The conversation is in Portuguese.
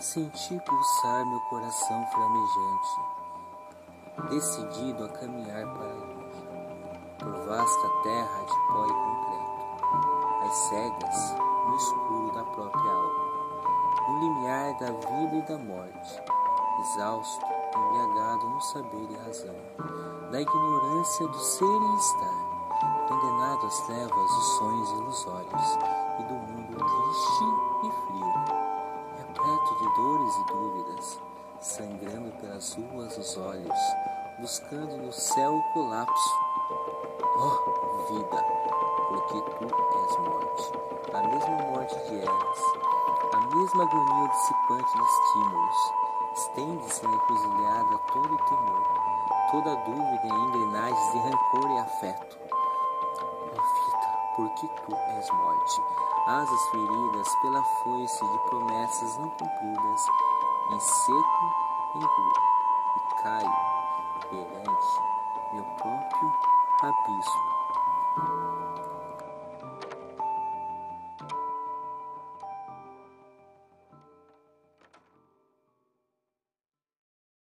Senti pulsar meu coração flamejante, decidido a caminhar para longe, por vasta terra de pó e concreto, às cegas, no escuro da própria alma, no limiar da vida e da morte, exausto, embriagado no saber e razão, da ignorância do ser e estar, condenado às trevas dos sonhos ilusórios e do mundo triste e frio, repleto de dores e dúvidas, sangrando pelas ruas os olhos, buscando no céu o colapso. Oh, vida, porque tu és morte, a mesma morte de Eras, a mesma agonia dissipante de estímulos, estende-se na encruzilhada todo o temor, toda dúvida em engrenagens de rancor e afeto. Oh, vida, porque tu és morte, asas feridas pela foice de promessas não cumpridas, em seco, em duro, e caio perante meu próprio abismo.